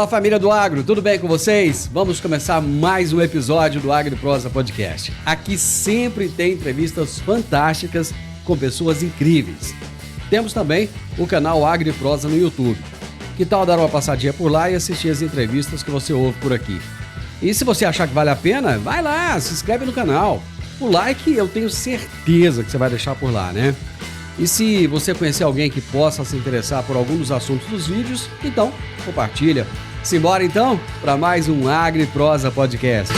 Fala, família do Agro, tudo bem com vocês? Vamos começar mais um episódio do AgriProsa Podcast. Aqui sempre tem entrevistas fantásticas com pessoas incríveis. Temos também o canal AgriProsa no YouTube. Que tal dar uma passadinha por lá e assistir as entrevistas que você ouve por aqui? E se você achar que vale a pena, vai lá, se inscreve no canal. O like eu tenho certeza que você vai deixar por lá, né? E se você conhecer alguém que possa se interessar por algum dos assuntos dos vídeos, então compartilha. Simbora então para mais um AgriProsa Podcast.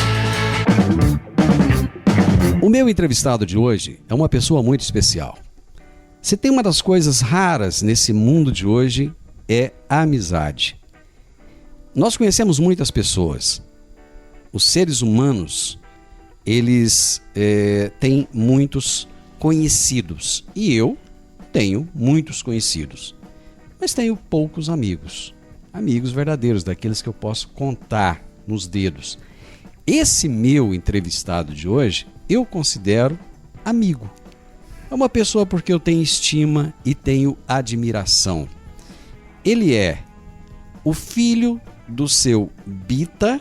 O meu entrevistado de hoje é uma pessoa muito especial. Se tem uma das coisas raras nesse mundo de hoje, é a amizade. Nós conhecemos muitas pessoas. Os seres humanos, eles têm muitos conhecidos. E eu tenho muitos conhecidos. Mas tenho poucos amigos. Amigos verdadeiros, daqueles que eu posso contar nos dedos. Esse meu entrevistado de hoje, eu considero amigo. É uma pessoa porque eu tenho estima e tenho admiração. Ele é o filho do seu Bita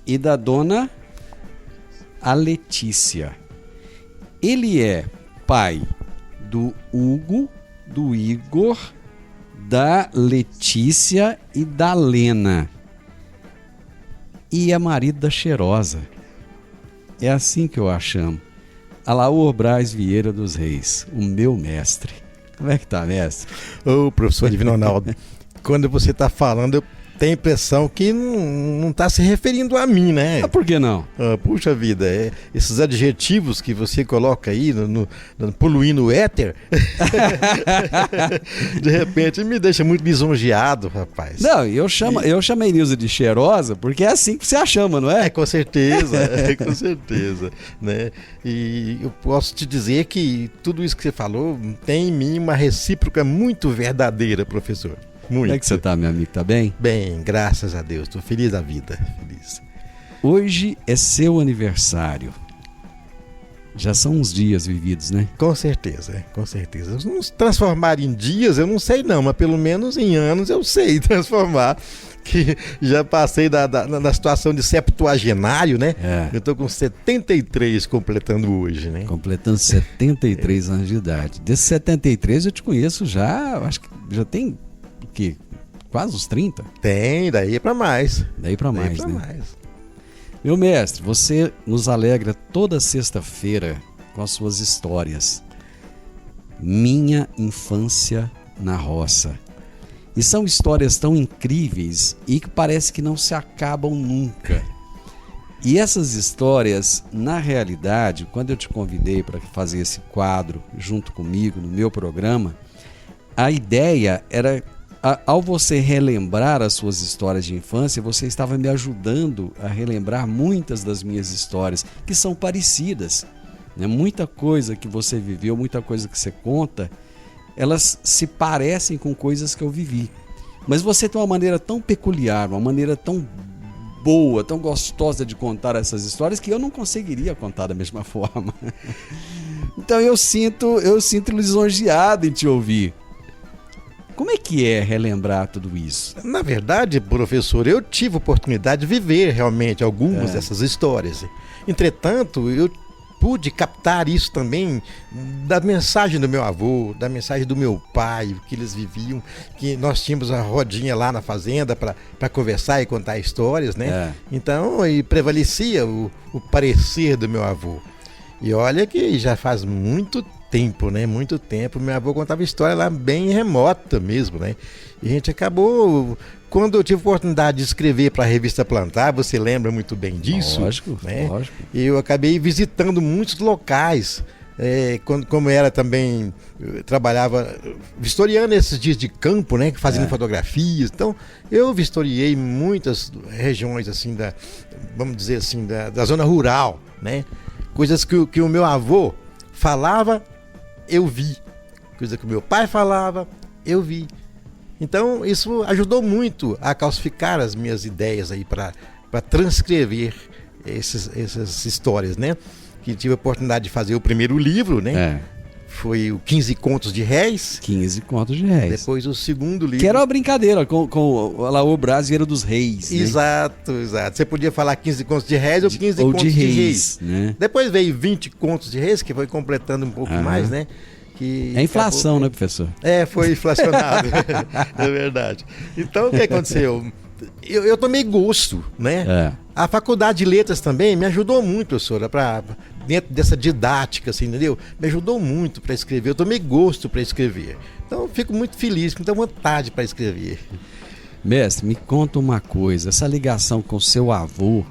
e da dona a Letícia. Ele é pai do Hugo, do Igor, da Letícia e da Lena. E é marido da Cheirosa. É assim que eu a chamo. Alaor Braz Vieira dos Reis, o meu mestre. Como é que tá, mestre? Ô, professor Divino Ronaldo, quando você está falando, eu tenho a impressão que não está se referindo a mim, né? Ah, por que não? Puxa vida, esses adjetivos que você coloca aí, poluindo o éter, de repente me deixa muito lisonjeado, rapaz. Não, eu chamei Nilza de cheirosa porque é assim que você a chama, não é? Com certeza, com certeza, né? E eu posso te dizer que tudo isso que você falou tem em mim uma recíproca muito verdadeira, professor. Muito. Como é que você tá, meu amigo? Tá bem? Bem, graças a Deus. Estou feliz da vida. Feliz. Hoje é seu aniversário. Já são uns dias vividos, né? Com certeza, com certeza. Nos transformar em dias, eu não sei não, mas pelo menos em anos eu sei transformar. Que já passei da situação de septuagenário, né? Eu tô com 73 completando hoje, né? Completando 73 anos de idade. Desses 73 eu te conheço já, acho que já tem o quê? Quase uns 30? Tem, daí pra mais. Daí pra mais, né? Meu mestre, você nos alegra toda sexta-feira com as suas histórias. Minha infância na roça. E são histórias tão incríveis e que parece que não se acabam nunca. E essas histórias, na realidade, quando eu te convidei para fazer esse quadro junto comigo no meu programa, a ideia era, ao você relembrar as suas histórias de infância, você estava me ajudando a relembrar muitas das minhas histórias, que são parecidas, né? Muita coisa que você viveu, muita coisa que você conta, elas se parecem com coisas que eu vivi. Mas você tem uma maneira tão peculiar, uma maneira tão boa, tão gostosa de contar essas histórias que eu não conseguiria contar da mesma forma. Então eu sinto lisonjeado em te ouvir. Como é que é relembrar tudo isso? Na verdade, professor, eu tive a oportunidade de viver realmente algumas dessas histórias. Entretanto, eu pude captar isso também da mensagem do meu avô, da mensagem do meu pai, o que eles viviam, que nós tínhamos a rodinha lá na fazenda para conversar e contar histórias, né? Então, e prevalecia o parecer do meu avô. E olha que já faz muito tempo, né? Muito tempo. Meu avô contava história lá bem remota mesmo, né? E a gente acabou... Quando eu tive a oportunidade de escrever para a revista Plantar, você lembra muito bem disso? Lógico, né? Lógico. Eu acabei visitando muitos locais, como era também, eu trabalhava vistoriando esses dias de campo, né? Fazendo fotografias. Então, eu vistoriei muitas regiões, assim, vamos dizer assim, da zona rural, né? Coisas que o meu avô falava, eu vi. Coisa que o meu pai falava, eu vi. Então, isso ajudou muito a calcificar as minhas ideias aí para transcrever essas histórias, né? Que tive a oportunidade de fazer o primeiro livro, né? foi o 15 Contos de Réis. 15 Contos de Réis. Depois o segundo livro. Que era uma brincadeira com lá, o Brasileiro dos Reis. Né? Exato. Você podia falar 15 Contos de Réis ou 15 Contos de Reis. Né? Depois veio 20 Contos de Reis, que foi completando um pouco mais, né? Que é inflação, acabou... né, professor? Foi inflacionado. É verdade. Então, o que aconteceu? Eu tomei gosto, né? A faculdade de letras também me ajudou muito, professora, dentro dessa didática, assim, entendeu? Me ajudou muito para escrever. Eu tomei gosto para escrever. Então, eu fico muito feliz, com muita vontade para escrever. Mestre, me conta uma coisa. Essa ligação com seu avô,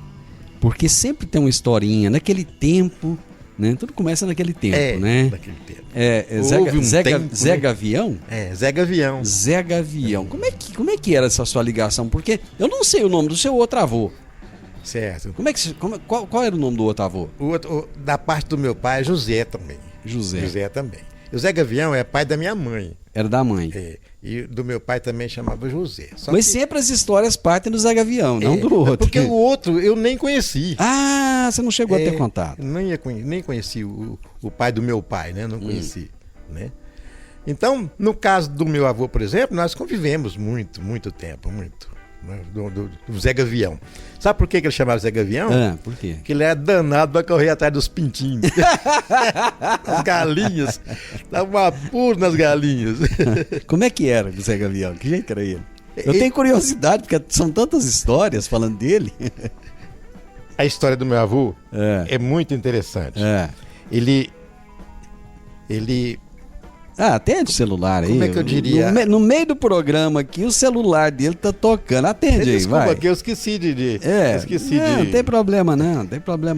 porque sempre tem uma historinha. Naquele tempo, né? Tudo começa naquele tempo, né? Naquele tempo. Zé Gavião? Zé Gavião. Zé Gavião. Como é que era essa sua ligação? Porque eu não sei o nome do seu outro avô. Certo. Qual era o nome do outro avô? Da parte do meu pai, José também. José também. O Zé Gavião é pai da minha mãe. Era da mãe. E do meu pai também chamava José. Mas sempre as histórias partem do Zé Gavião, não do outro. Porque o outro eu nem conheci. Ah, você não chegou a ter contato. Nem conheci o pai do meu pai, né? Não conheci, né? Então, no caso do meu avô, por exemplo, nós convivemos muito tempo, muito. Do Zé Gavião. Sabe por que ele chamava Zé Gavião? Por quê? Porque ele era danado para correr atrás dos pintinhos. As galinhas. Dava um apuro nas galinhas. Como é que era o Zé Gavião? Que jeito era ele? Eu tenho curiosidade, porque são tantas histórias falando dele. A história do meu avô é muito interessante. Ele atende o celular aí. Como é que eu diria? No meio do programa aqui, o celular dele tá tocando. Atende aí, vai. Desculpa, que eu esqueci de... Não tem problema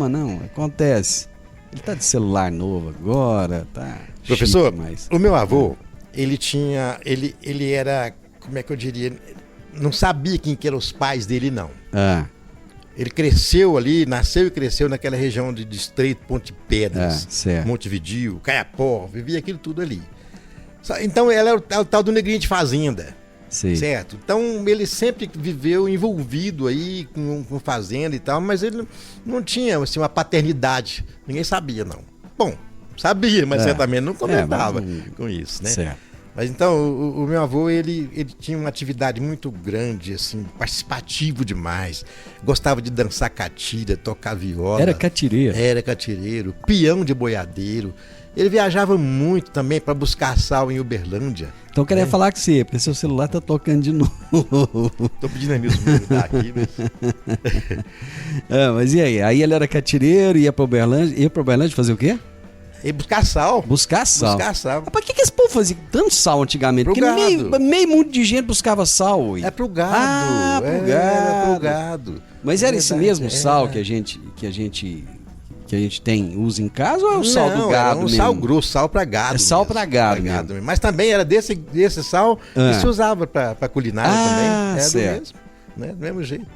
não. Acontece. Ele tá de celular novo agora, tá... Professor, o meu avô, ele era, como é que eu diria? Não sabia quem que eram os pais dele, não. Ele cresceu ali, nasceu e cresceu naquela região de Estreito, Ponte Pedras, Montevidéu, Caiapó, vivia aquilo tudo ali. Então ela é o tal do negrinho de fazenda, certo? Então ele sempre viveu envolvido aí com fazenda e tal, mas ele não tinha assim, uma paternidade, ninguém sabia não. Bom, sabia, mas certamente não comentava com isso, né? Certo. Mas então o meu avô ele tinha uma atividade muito grande, assim, participativo demais. Gostava de dançar catira, tocar viola. Era catireiro. Era catireiro, peão de boiadeiro. Ele viajava muito também para buscar sal em Uberlândia. Então eu queria falar com você, porque seu celular tá tocando de novo. Tô pedindo a mesmo me ajudar aqui, mas e aí? Aí ele era catireiro, ia para Uberlândia fazer o quê? E buscar sal. Buscar sal. Mas por que esse povo fazia tanto sal antigamente? Porque meio mundo de gente buscava sal. É pro gado. Pro gado. Mas era esse mesmo sal que a gente usa em casa ou é o sal do gado mesmo? Sal grosso, sal para gado. É sal para gado mesmo. Mas também era desse sal que se usava para culinária também. Certo. Do mesmo, né? Do mesmo jeito.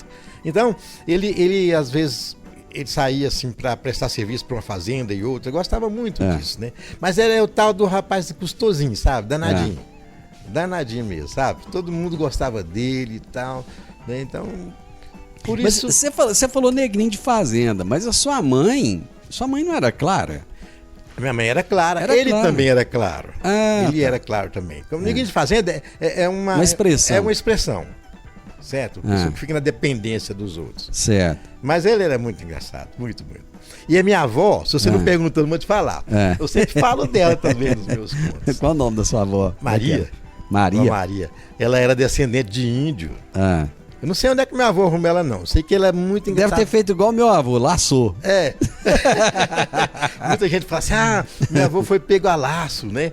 Então, ele às vezes... Ele saía assim para prestar serviço para uma fazenda e outra. Eu gostava muito disso, né? Mas era o tal do rapaz custosinho, sabe? Danadinho. Danadinho mesmo, sabe? Todo mundo gostava dele e tal, né? Então, por isso... Você falou negrinho de fazenda, mas a sua mãe não era clara? Minha mãe era clara, ele também era claro. Ele era claro também. Como negrinho de fazenda é uma expressão. É uma expressão. Certo? Pessoa que fica na dependência dos outros. Certo. Mas ele era muito engraçado, muito. E a minha avó, se você não pergunta, eu não vou te falar. Eu sempre falo dela também nos meus contos. Qual o nome da sua avó? Maria. Maria. Ela era descendente de índio. Eu não sei onde é que meu avô arrumou ela, não. Sei que ela é muito engraçada. Deve ter feito igual meu avô, laçou. Muita gente fala assim, meu avô foi pego a laço, né?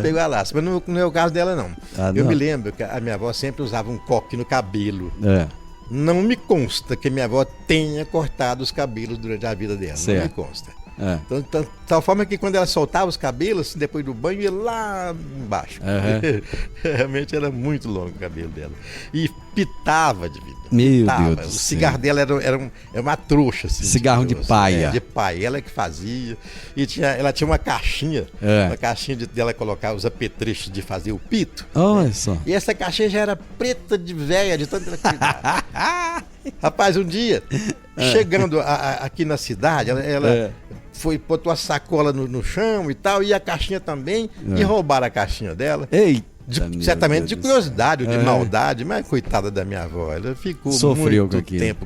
Pegou a laço. Mas não é o caso dela, não. Eu me lembro que a minha avó sempre usava um coque no cabelo. Não me consta que minha avó tenha cortado os cabelos durante a vida dela. Certo. Não me consta. Então, tal forma que quando ela soltava os cabelos, depois do banho, ia lá embaixo. Realmente era muito longo o cabelo dela. E pitava de vida. Meu Deus do céu. O cigarro dela era uma trouxa. Assim, cigarro de paia. De paia. Ela que fazia. E ela tinha uma caixinha. Uma caixinha dela colocar os apetrechos de fazer o pito. Olha só. E essa caixinha já era preta de véia, de tanto ela. Rapaz, um dia, chegando aqui na cidade, ela botou a sacola no chão e tal, e a caixinha também, e roubaram a caixinha dela. Eita, Certamente de curiosidade ou de maldade, mas coitada da minha avó, ela ficou muito tempo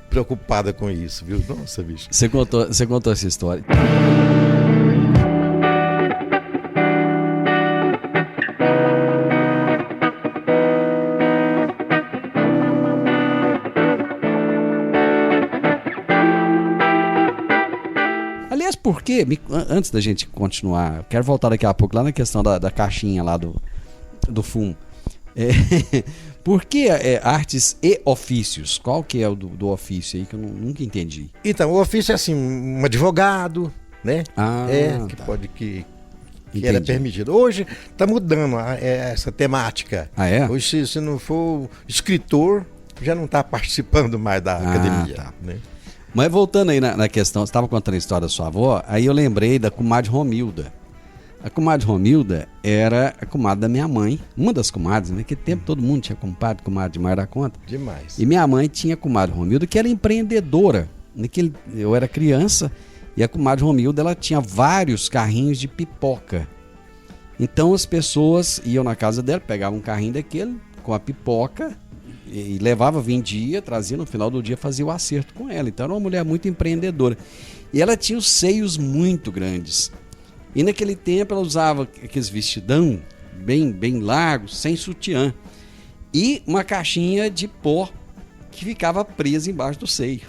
preocupada com isso, viu? Nossa, bicho. Você contou essa história. Aliás, por quê? Antes da gente continuar, quero voltar daqui a pouco lá na questão da caixinha lá do fumo. Por que artes e ofícios? Qual que é o do ofício aí que eu nunca entendi? Então, o ofício é assim, um advogado, né? Que pode que era permitido. Hoje está mudando essa temática. Hoje, se não for escritor, já não está participando mais da academia. Tá. Né? Mas voltando aí na questão, você estava contando a história da sua avó, aí eu lembrei da comadre Romilda. A comadre Romilda era a comadre da minha mãe, uma das comadres, naquele tempo todo mundo tinha comadre demais da conta. Demais. E minha mãe tinha a comadre Romilda, que era empreendedora. Eu era criança e a comadre Romilda, ela tinha vários carrinhos de pipoca. Então as pessoas iam na casa dela, pegavam um carrinho daquele com a pipoca e levava, vendia, trazia, no final do dia fazia o acerto com ela. Então era uma mulher muito empreendedora. E ela tinha os seios muito grandes. E naquele tempo ela usava aqueles vestidão bem largos, sem sutiã. E uma caixinha de pó que ficava presa embaixo do seio.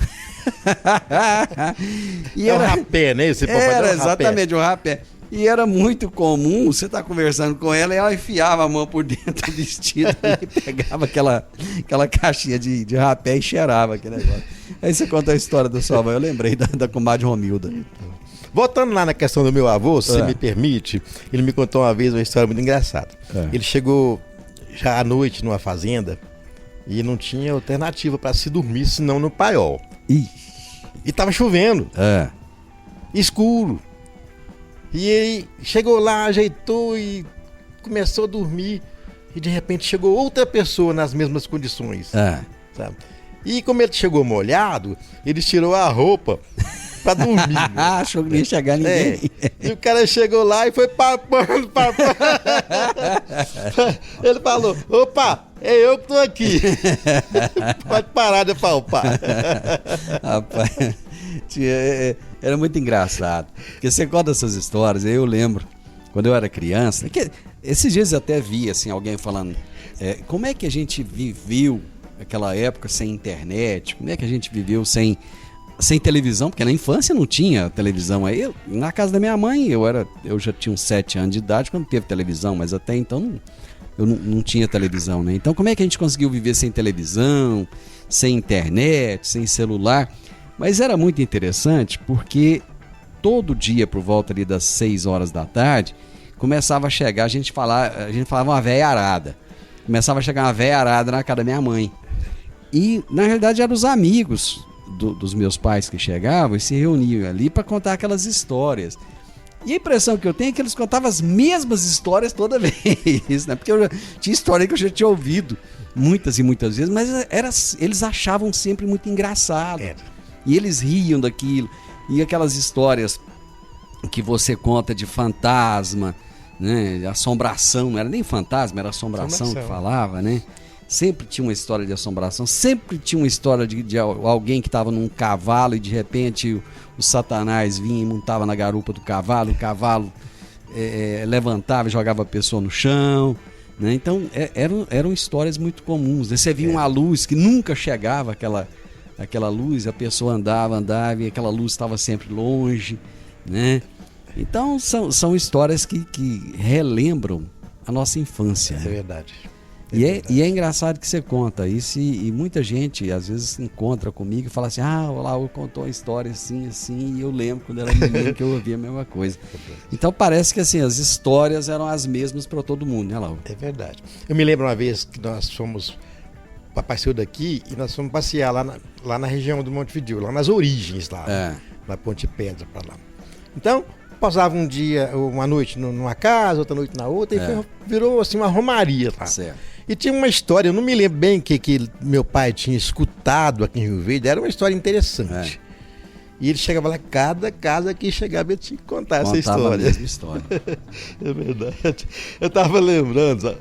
E era um rapé, né? Esse pó era exatamente um rapé. E era muito comum, você tá conversando com ela e ela enfiava a mão por dentro do vestido e pegava aquela caixinha de rapé e cheirava aquele negócio. Aí você conta a história da sua avó, eu lembrei da comadre Romilda. Voltando lá na questão do meu avô, se me permite, ele me contou uma vez uma história muito engraçada. Ele chegou já à noite numa fazenda e não tinha alternativa para se dormir, senão no paiol. E tava chovendo, escuro. E ele chegou lá, ajeitou e começou a dormir. E de repente chegou outra pessoa nas mesmas condições. Sabe? E como ele chegou molhado, ele tirou a roupa pra dormir. Achou que não ia chegar ninguém. E o cara chegou lá e foi papando. Ele falou: opa, é eu que tô aqui. Pode parar de palpar. Rapaz, era muito engraçado. Porque você conta essas histórias, eu lembro, quando eu era criança, que esses dias eu até vi assim, alguém falando, como é que a gente viveu aquela época sem internet, como é que a gente viveu sem televisão, porque na infância não tinha televisão. Aí na casa da minha mãe, eu já tinha uns 7 anos de idade quando teve televisão, mas até então eu não tinha televisão, né? Então como é que a gente conseguiu viver sem televisão, sem internet, sem celular? Mas era muito interessante porque todo dia, por volta ali das 6 horas da tarde, começava a chegar, a gente falava uma véia arada. Começava a chegar uma véia arada na casa da minha mãe. E, na realidade, eram os amigos dos meus pais que chegavam e se reuniam ali para contar aquelas histórias. E a impressão que eu tenho é que eles contavam as mesmas histórias toda vez, né? Porque eu tinha história que eu já tinha ouvido muitas e muitas vezes, mas eles achavam sempre muito engraçado. E eles riam daquilo. E aquelas histórias que você conta de fantasma, né? Assombração, não era nem fantasma, era assombração que falava, né? Sempre tinha uma história de assombração, sempre tinha uma história de alguém que estava num cavalo e de repente o Satanás vinha e montava na garupa do cavalo, o cavalo levantava e jogava a pessoa no chão, né? Então eram histórias muito comuns, né? Você via uma luz que nunca chegava, aquela luz, a pessoa andava e aquela luz estava sempre longe, né? Então são histórias que relembram a nossa infância. É verdade. E é engraçado que você conta isso e muita gente às vezes encontra comigo e fala assim, o Laú contou uma história assim, e eu lembro quando era menino que eu ouvia a mesma coisa. Então parece que assim, as histórias eram as mesmas para todo mundo, né, Laú? É verdade. Eu me lembro uma vez que nós fomos, o papai saiu daqui e nós fomos passear lá na região do Montevidéu, lá nas origens, na Ponte Pedra para lá. Então, passava um dia, uma noite numa casa, outra noite na outra, e virou assim uma romaria lá. Certo. E tinha uma história, eu não me lembro bem que meu pai tinha escutado aqui em Rio Verde, era uma história interessante. E ele chegava lá, cada casa que chegava ele tinha que contar essa Contava história. a mesma história. É verdade. Eu estava lembrando,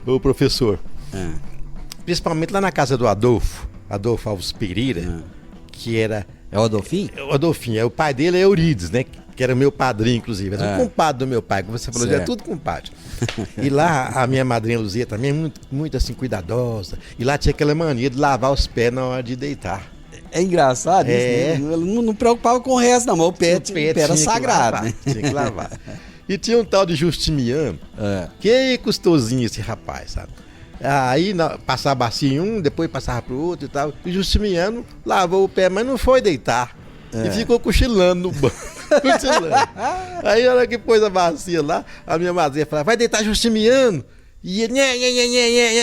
o professor, principalmente lá na casa do Adolfo Alves Pereira, que era... É o Adolfinho? O Adolfinho, o pai dele é Eurides, né? Que era meu padrinho, inclusive. Era um compadre do meu pai, como você falou, já é tudo compadre. E lá a minha madrinha Luzia também é muito assim, cuidadosa. E lá tinha aquela mania de lavar os pés na hora de deitar. É engraçado isso, né? Ele não preocupava com o resto, não, mas o pé era sagrado, lavar, né? Tinha que lavar. E tinha um tal de Justiniano, que custosinho esse rapaz, sabe? Aí passava a bacia em um, depois passava pro outro e tal. E Justiniano lavou o pé, mas não foi deitar. E ficou cochilando no banco. Cochilando. Aí, a hora que pôs a bacia lá, a minha madrinha falava, vai deitar Justiniano? E ele,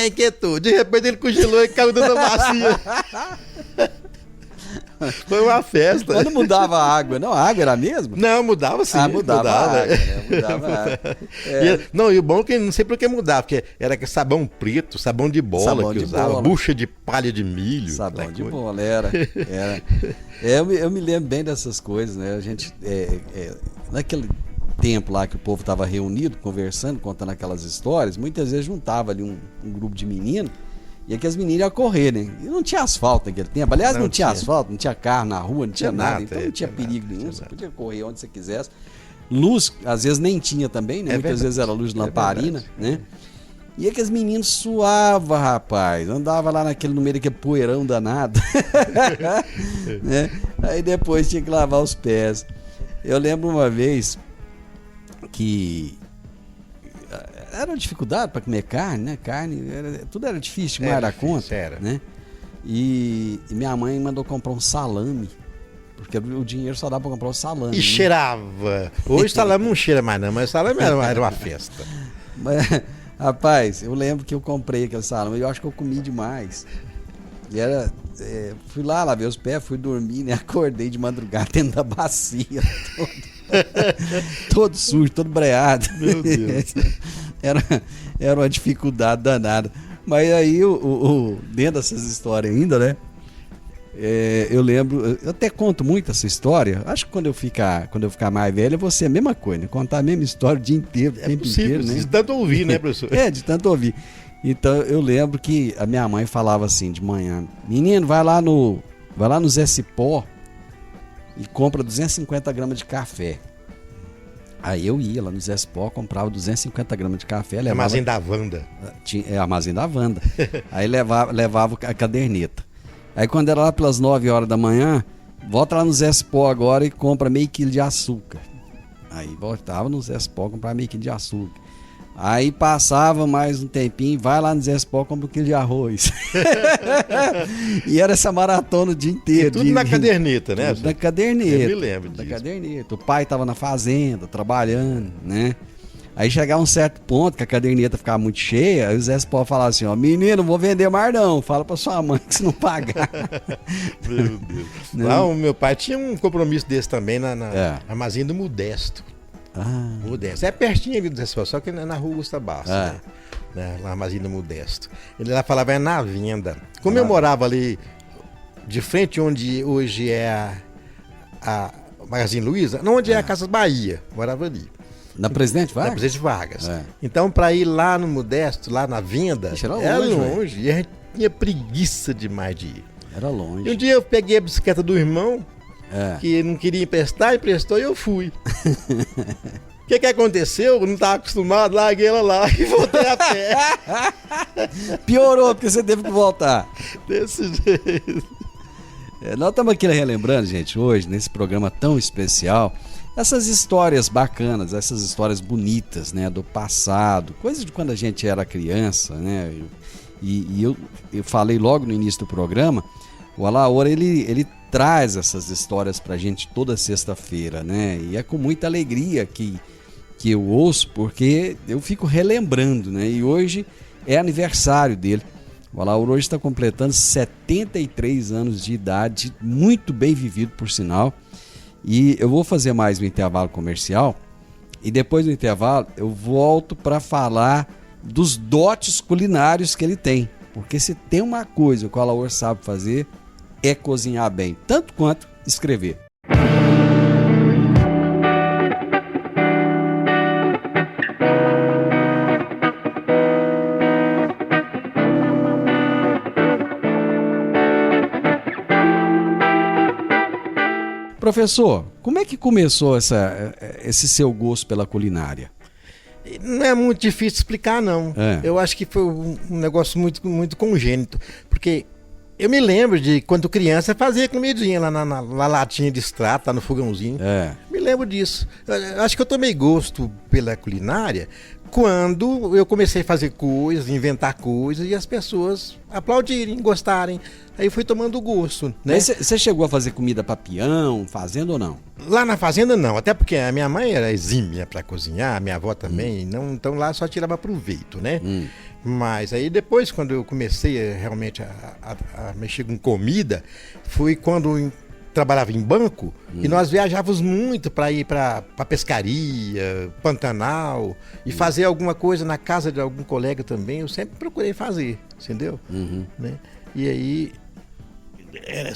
inquietou. De repente ele cochilou e caiu dentro da bacia. Foi uma festa. Quando mudava a água, não, a água era a mesma? Não, mudava sim. Mudava a água, né? Mudava a água. Não, e o bom é que não sei por que mudava, porque era aquele sabão preto, sabão de bola que usava, bucha de palha de milho. Sabão de bola, era. Eu me lembro bem dessas coisas, né? A gente, naquele tempo lá que o povo estava reunido, conversando, contando aquelas histórias, muitas vezes juntava ali um grupo de meninos. E aqui as meninas iam correr, né? E não tinha asfalto naquele tempo. Aliás, não tinha asfalto, não tinha carro na rua, não tinha nada. Então não tinha perigo nenhum. Você podia correr onde você quisesse. Luz, às vezes nem tinha também, né? Muitas vezes era luz de lamparina, né? E é que as meninas suavam, rapaz. Andava lá no meio daquele poeirão danado. Né? Aí depois tinha que lavar os pés. Eu lembro uma vez que... era uma dificuldade para comer carne, né? Tudo era difícil demais da conta, né? E minha mãe mandou comprar um salame, porque o dinheiro só dá para comprar um salame. E né? Cheirava. Hoje o salame não cheira mais não, mas o salame era uma festa. Mas, rapaz, eu lembro que eu comprei aquele salame, eu acho que eu comi demais. E fui lá, lavei os pés, fui dormir, né? Acordei de madrugada dentro da bacia, todo sujo, todo breado. Meu Deus. Era uma dificuldade danada. Mas aí, dentro dessas histórias ainda, né? Eu lembro, eu até conto muito essa história. Acho que quando eu ficar mais velho, eu vou ser a mesma coisa, né? Contar a mesma história o dia inteiro, o tempo inteiro, né? De tanto ouvir, né, professor? De tanto ouvir. Então, eu lembro que a minha mãe falava assim de manhã: menino, vai lá no Zé Cipó e compra 250 gramas de café. Aí eu ia lá no Zé Cipó, comprava 250 gramas de café. Levava... Armazém da Wanda. Armazém da Wanda. Aí levava a caderneta. Aí quando era lá pelas 9 horas da manhã, volta lá no Zé Cipó agora e compra meio quilo de açúcar. Aí voltava no Zé Cipó, comprava meio quilo de açúcar. Aí passava mais um tempinho, vai lá no Zé Cipó, compra 1 quilo de arroz. E era essa maratona o dia inteiro. E tudo na caderneta, né? Tudo na caderneta. Eu me lembro disso. Na caderneta. O pai estava na fazenda, trabalhando, né? Aí chegava um certo ponto que a caderneta ficava muito cheia, aí o Zé Cipó falava assim, menino, não vou vender mais não, fala pra sua mãe que se não pagar. Meu Deus. Lá o meu pai tinha um compromisso desse também na Armazém do Modesto. Modesto. É pertinho ali do Zé Cipó, só que na rua Augusta Bastos, né? Na Armazém do Modesto. Ele lá falava na venda. Como eu morava ali de frente onde hoje é a Magazine Luiza, não onde é a Casas Bahia, morava ali. Na Presidente Vargas? Na Presidente Vargas. Então, para ir lá no Modesto, lá na venda, era longe. E a gente tinha preguiça demais de ir. Era longe. E um dia eu peguei a bicicleta do irmão, que não queria emprestar, emprestou e eu fui. O que aconteceu? Eu não estava acostumado, larguei ela lá e voltei a pé. Piorou, porque você teve que voltar. Desse jeito. Nós estamos aqui relembrando, gente, hoje, nesse programa tão especial, essas histórias bacanas, essas histórias bonitas, né, do passado, coisas de quando a gente era criança, né? E eu falei logo no início do programa, o Alaor, ele traz essas histórias pra gente toda sexta-feira, né? E é com muita alegria que eu ouço, porque eu fico relembrando, né? E hoje é aniversário dele. O Alaor hoje está completando 73 anos de idade, muito bem vivido, por sinal. E eu vou fazer mais um intervalo comercial e depois do intervalo eu volto para falar dos dotes culinários que ele tem. Porque se tem uma coisa que o Alaor sabe fazer, é cozinhar bem, tanto quanto escrever. Professor, como é que começou esse seu gosto pela culinária? Não é muito difícil explicar, não. Eu acho que foi um negócio muito, muito congênito. Porque eu me lembro de quando criança fazia comidinha lá na latinha de extrato, lá no fogãozinho. Me lembro disso. Eu acho que eu tomei gosto pela culinária quando eu comecei a fazer coisas, inventar coisas e as pessoas aplaudirem, gostarem. Aí eu fui tomando gosto, né? Você chegou a fazer comida pra peão, fazenda ou não? Lá na fazenda não, até porque a minha mãe era exímia para cozinhar, a minha avó também, não, então lá só tirava proveito, né? Mas aí depois, quando eu comecei realmente a mexer com comida, foi quando trabalhava em banco e nós viajávamos muito para ir para pescaria, Pantanal e fazer alguma coisa na casa de algum colega também. Eu sempre procurei fazer, entendeu? Né? E aí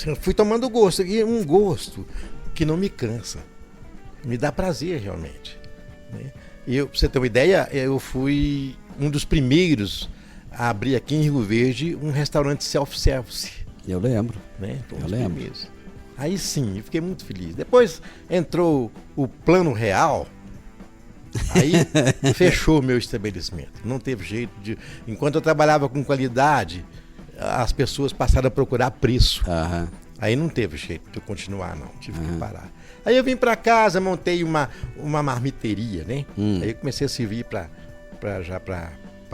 eu fui tomando gosto, e um gosto que não me cansa, me dá prazer realmente. Né? E pra você ter uma ideia, eu fui um dos primeiros a abrir aqui em Rio Verde um restaurante self-service. Eu lembro. Né? Eu lembro. Primeiros. Aí sim, eu fiquei muito feliz. Depois entrou o Plano Real, aí fechou meu estabelecimento. Não teve jeito de... Enquanto eu trabalhava com qualidade, as pessoas passaram a procurar preço. Aí não teve jeito de eu continuar, não. Tive que parar. Aí eu vim para casa, montei uma marmiteria, né? Aí eu comecei a servir para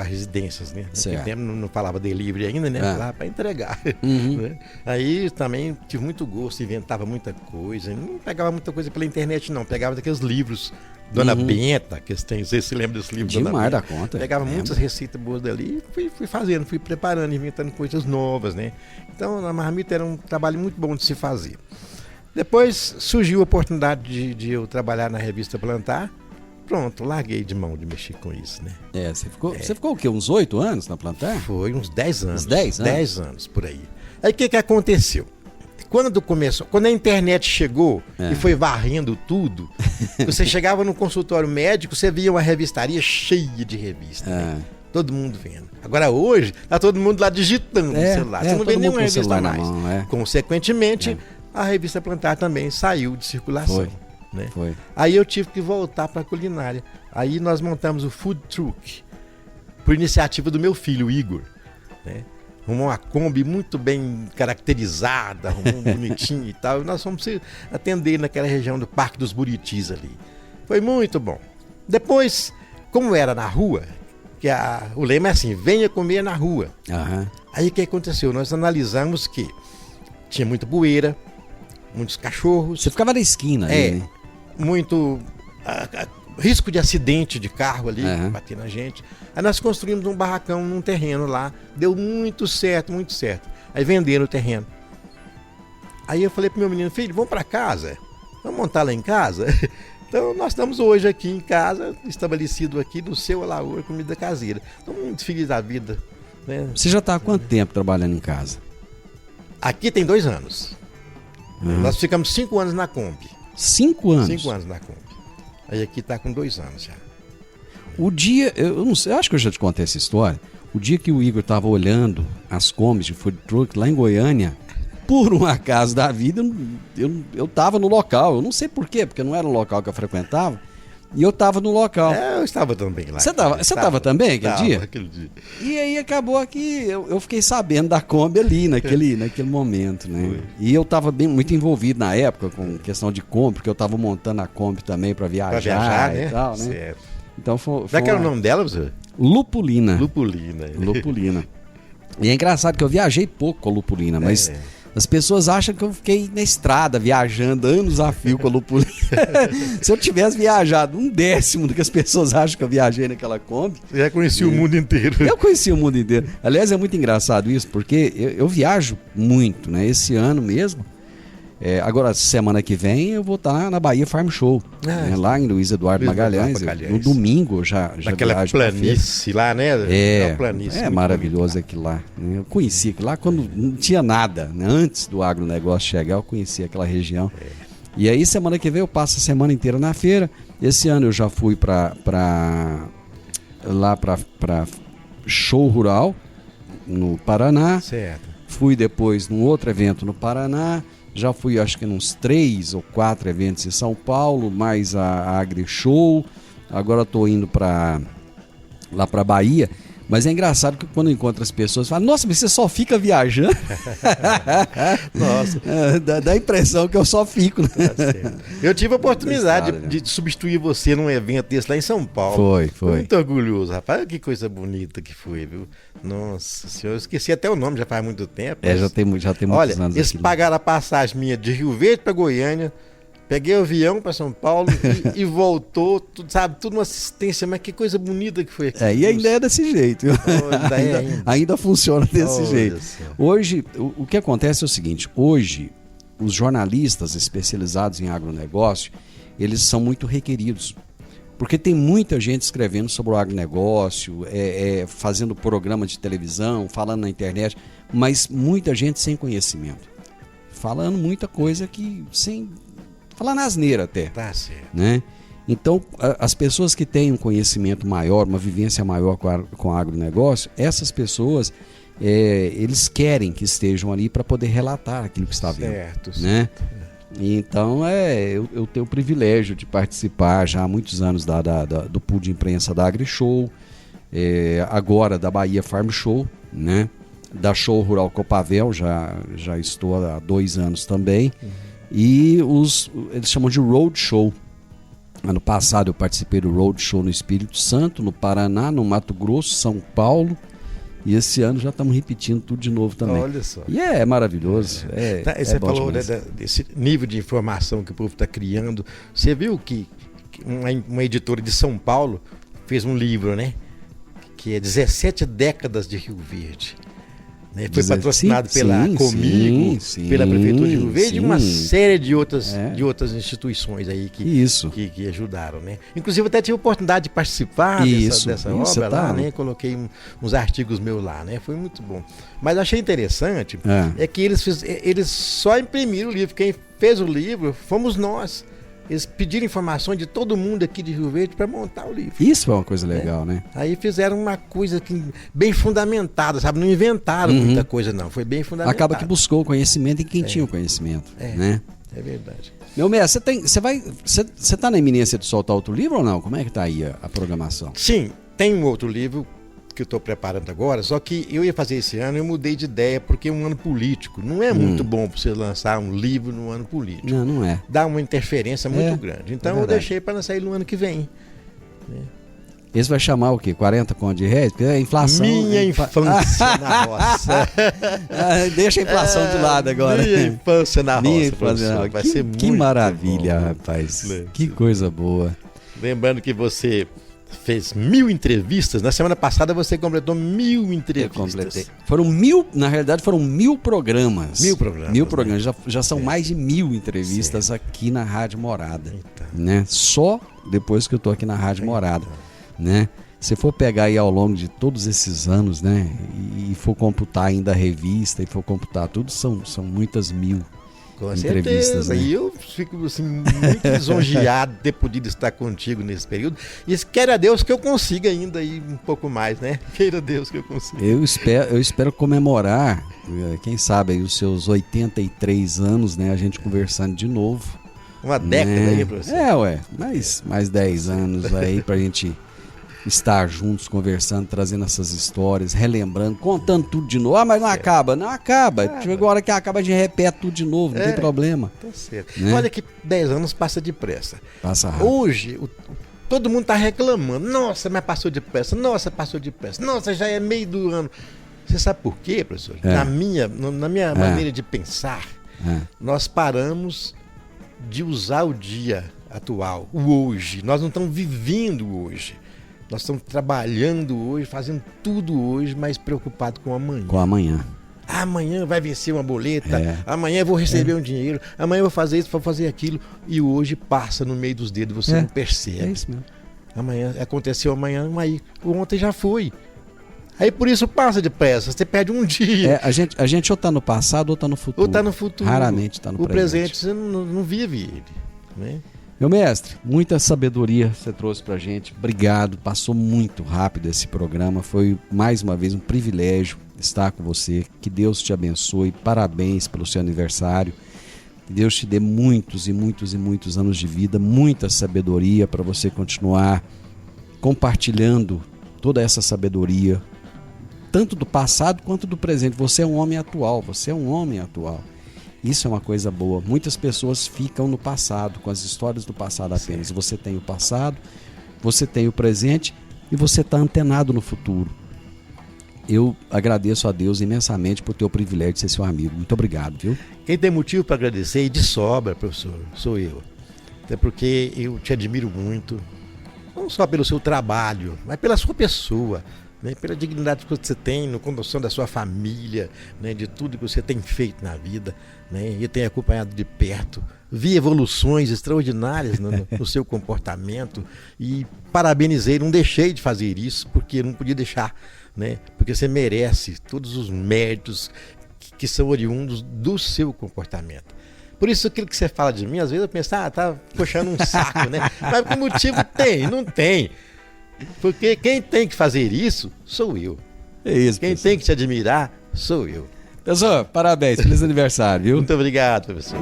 residências, né? Naquele tempo não falava delivery ainda, né? Falava para entregar. Né? Aí também tive muito gosto, inventava muita coisa. Não pegava muita coisa pela internet, não. Pegava daqueles livros, Dona Benta, que tem, você se lembra desse livro? Demais da conta. Pegava muitas receitas boas dali e fui fazendo, fui preparando, inventando coisas novas, né? Então a marmita era um trabalho muito bom de se fazer. Depois surgiu a oportunidade de eu trabalhar na revista Plantar. Pronto, larguei de mão de mexer com isso, né? Você ficou o quê? Uns 8 anos na Plantar? Foi uns 10 anos. Uns 10 anos? 10 anos, por aí. Aí o que aconteceu? Quando a internet chegou e foi varrendo tudo, você chegava no consultório médico, você via uma revistaria cheia de revistas. Né? Todo mundo vendo. Agora hoje, tá todo mundo lá digitando no celular. Você não vê nenhuma revista mais. Consequentemente, a revista Plantar também saiu de circulação. Né? Aí eu tive que voltar para a culinária. Aí nós montamos o Food Truck, por iniciativa do meu filho, o Igor. Né? Arrumou uma Kombi muito bem caracterizada, arrumou bonitinho e tal. E nós fomos atender naquela região do Parque dos Buritis ali. Foi muito bom. Depois, como era na rua, o lema é assim, venha comer na rua. Aí o que aconteceu? Nós analisamos que tinha muita poeira, muitos cachorros. Você ficava na esquina ali, né? Muito risco de acidente de carro ali, bater na gente. Aí nós construímos um barracão num terreno lá, deu muito certo, muito certo. Aí venderam o terreno. Aí eu falei pro meu menino, filho, vamos para casa, vamos montar lá em casa. Então nós estamos hoje aqui em casa, estabelecido aqui do Seu Alaor, comida caseira. Estamos muito felizes da vida. Né? Você já está há quanto tempo trabalhando em casa? Aqui tem 2 anos. Nós ficamos 5 anos na Kombi. 5 anos? 5 anos na Kombi. Aí aqui está com 2 anos já. O dia, eu não sei, eu acho que eu já te contei essa história. O dia que o Igor estava olhando as Kombis de food truck lá em Goiânia, por um acaso da vida, eu estava no local. Eu não sei por quê, porque não era o local que eu frequentava. E eu estava no local. Eu estava também lá. Você estava também aquele dia? E aí acabou que eu fiquei sabendo da Kombi ali, naquele momento, né? Foi. E eu estava muito envolvido na época com questão de Kombi, porque eu estava montando a Kombi também para viajar, né? E tal, né? Certo. Então foi Qual era o nome dela, você? Lupulina. Lupulina. E é engraçado que eu viajei pouco com a Lupulina, mas... As pessoas acham que eu fiquei na estrada viajando anos a fio com a Lupulina. Se eu tivesse viajado 1/10 do que as pessoas acham que eu viajei naquela Kombi. Você já conhecia o mundo inteiro. Eu conheci o mundo inteiro. Aliás, é muito engraçado isso, porque eu viajo muito, né? Esse ano mesmo. Agora, semana que vem, eu vou estar na Bahia Farm Show, né? Lá em Luiz Eduardo Magalhães. No domingo eu já naquela planície lá, né? É maravilhoso aquilo lá. Né? Eu conheci aquilo lá quando não tinha nada, né? Antes do agronegócio chegar, eu conheci aquela região. E aí, semana que vem, eu passo a semana inteira na feira. Esse ano eu já fui para show rural no Paraná. Certo. Fui depois num outro evento no Paraná. Já fui, acho que uns 3 ou 4 eventos em São Paulo, mais a AgriShow. Agora estou indo lá para Bahia. Mas é engraçado que quando eu encontro as pessoas, falam, nossa, mas você só fica viajando? Nossa. Dá a impressão que eu só fico. Né? Eu tive a oportunidade de substituir você num evento desse lá em São Paulo. Foi. Muito orgulhoso, rapaz. Que coisa bonita que foi, viu? Nossa senhora, eu esqueci até o nome, já faz muito tempo. Mas... já tem muitos anos. Eles pagaram a passagem minha de Rio Verde para Goiânia. Peguei o avião para São Paulo e voltou, tudo uma assistência, mas que coisa bonita que foi aqui. E ainda é desse jeito. Ainda funciona desse jeito. Hoje, o que acontece é o seguinte, hoje, os jornalistas especializados em agronegócio, eles são muito requeridos, porque tem muita gente escrevendo sobre o agronegócio, fazendo programa de televisão, falando na internet, mas muita gente sem conhecimento, falando muita coisa que sem... falar na asneira até. Tá certo. Né? Então, as pessoas que têm um conhecimento maior, uma vivência maior com o agronegócio, essas pessoas, eles querem que estejam ali para poder relatar aquilo que está vendo. Certo. Né? Então, eu tenho o privilégio de participar já há muitos anos do pool de imprensa da AgriShow, agora da Bahia Farm Show, né? Da Show Rural Copavel, já estou há 2 anos também. E eles chamam de Road Show. Ano passado eu participei do Road Show no Espírito Santo, no Paraná, no Mato Grosso, São Paulo. E esse ano já estamos repetindo tudo de novo também. Olha só. E é maravilhoso. Você falou desse nível de informação que o povo está criando. Você viu que uma editora de São Paulo fez um livro, né? Que é 17 décadas de Rio Verde. Né? Foi patrocinado pela Comigo, pela Prefeitura de Rio Verde e uma série de outras instituições aí que ajudaram. Né? Inclusive, eu até tive a oportunidade de participar dessa obra lá, né? Coloquei uns artigos meus lá, né? Foi muito bom. Mas eu achei interessante que eles só imprimiram o livro. Quem fez o livro fomos nós. Eles pediram informações de todo mundo aqui de Rio Verde para montar o livro. Isso é uma coisa legal, né? Aí fizeram uma coisa bem fundamentada, sabe? Não inventaram muita coisa, não. Foi bem fundamentado. Acaba que buscou o conhecimento em quem tinha o conhecimento, né? É verdade. Meu mestre, você tá na iminência de soltar outro livro ou não? Como é que tá aí a programação? Sim, tem um outro livro que eu estou preparando agora, só que eu ia fazer esse ano e eu mudei de ideia, porque é um ano político. Não é muito bom para você lançar um livro no ano político. Não é. Dá uma interferência muito grande. Então eu deixei para sair no ano que vem. Esse vai chamar o quê? 40 conto de réis? Porque é inflação. Minha infância na roça. Deixa a inflação de lado agora. Minha infância na roça, vai ser muito que maravilha, bom, rapaz. Que coisa boa. Lembrando que você fez 1000 entrevistas. Na semana passada você completou 1000 entrevistas. Eu completei. Foram 1000, na realidade foram 1000 programas. 1000 programas. 1000 programas. Já são mais de 1000 entrevistas aqui na Rádio Morada. Né? Só depois que eu tô aqui na Rádio Morada. Né? Se for pegar aí ao longo de todos esses anos, né? E for computar ainda a revista, e for computar tudo, são muitas 1000. Com entrevistas, né? E eu fico assim, muito lisonjeado de ter podido estar contigo nesse período. E queira Deus que eu consiga ainda ir um pouco mais, né? Queira Deus que eu consiga. Eu espero comemorar, quem sabe, aí os seus 83 anos, né? A gente conversando de novo. Uma década aí, professor. Mais 10 anos aí pra gente estar juntos, conversando, trazendo essas histórias, relembrando, contando tudo de novo. Mas não acaba. Não acaba. Chega uma hora que acaba, a gente repete tudo de novo, não tem problema. Tá certo. Né? Olha que 10 anos passa depressa. Passa rápido. Hoje, todo mundo tá reclamando. Nossa, mas passou depressa. Nossa, passou depressa. Nossa, já é meio do ano. Você sabe por quê, professor? Na minha maneira de pensar, nós paramos de usar o dia atual, o hoje. Nós não estamos vivendo o hoje. Nós estamos trabalhando hoje, fazendo tudo hoje, mas preocupado com o amanhã. Com o amanhã. Amanhã vai vencer uma boleta, amanhã eu vou receber um dinheiro, amanhã eu vou fazer isso, vou fazer aquilo. E hoje passa no meio dos dedos, você não percebe. É isso mesmo. Amanhã, aconteceu amanhã, aí ontem já foi. Aí por isso passa depressa, você perde um dia. A gente ou está no passado ou está no futuro. Ou está no futuro. Raramente está no presente. O presente você não vive ele, né? Meu mestre, muita sabedoria você trouxe pra gente. Obrigado, passou muito rápido esse programa. Foi mais uma vez um privilégio estar com você. Que Deus te abençoe. Parabéns pelo seu aniversário. Deus te dê muitos e muitos e muitos anos de vida, muita sabedoria para você continuar compartilhando toda essa sabedoria, tanto do passado quanto do presente. Você é um homem atual, Isso é uma coisa boa. Muitas pessoas ficam no passado, com as histórias do passado apenas. Sim. Você tem o passado, você tem o presente e você está antenado no futuro. Eu agradeço a Deus imensamente por ter o privilégio de ser seu amigo. Muito obrigado, viu? Quem tem motivo para agradecer e de sobra, professor, sou eu. Até porque eu te admiro muito, não só pelo seu trabalho, mas pela sua pessoa, né? Pela dignidade que você tem na condução da sua família, né? De tudo que você tem feito na vida, né? Eu tenho acompanhado de perto, vi evoluções extraordinárias no seu comportamento e parabenizei, não deixei de fazer isso, porque não podia deixar, né? Porque você merece todos os méritos que são oriundos do seu comportamento. Por isso, aquilo que você fala de mim, às vezes eu penso, tá puxando um saco, né? Mas que motivo tem? Não tem. Porque quem tem que fazer isso sou eu. É isso, quem professor. tem que te admirar sou eu. Professor, parabéns, feliz aniversário, viu? Muito obrigado, professor.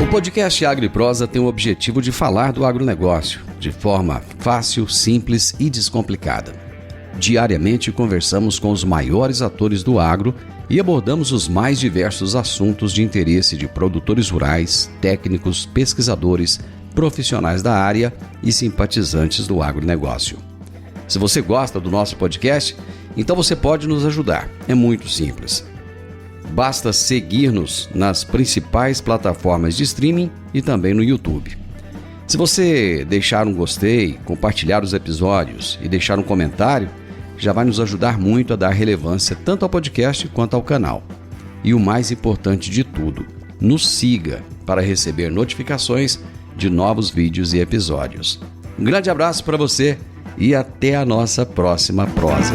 O podcast Agro e Prosa tem o objetivo de falar do agronegócio de forma fácil, simples e descomplicada. Diariamente conversamos com os maiores atores do agro e abordamos os mais diversos assuntos de interesse de produtores rurais, técnicos, pesquisadores, profissionais da área e simpatizantes do agronegócio. Se você gosta do nosso podcast, então você pode nos ajudar. É muito simples. Basta seguir-nos nas principais plataformas de streaming e também no YouTube. Se você deixar um gostei, compartilhar os episódios e deixar um comentário, já vai nos ajudar muito a dar relevância tanto ao podcast quanto ao canal. E o mais importante de tudo, nos siga para receber notificações de novos vídeos e episódios. Um grande abraço para você e até a nossa próxima prosa.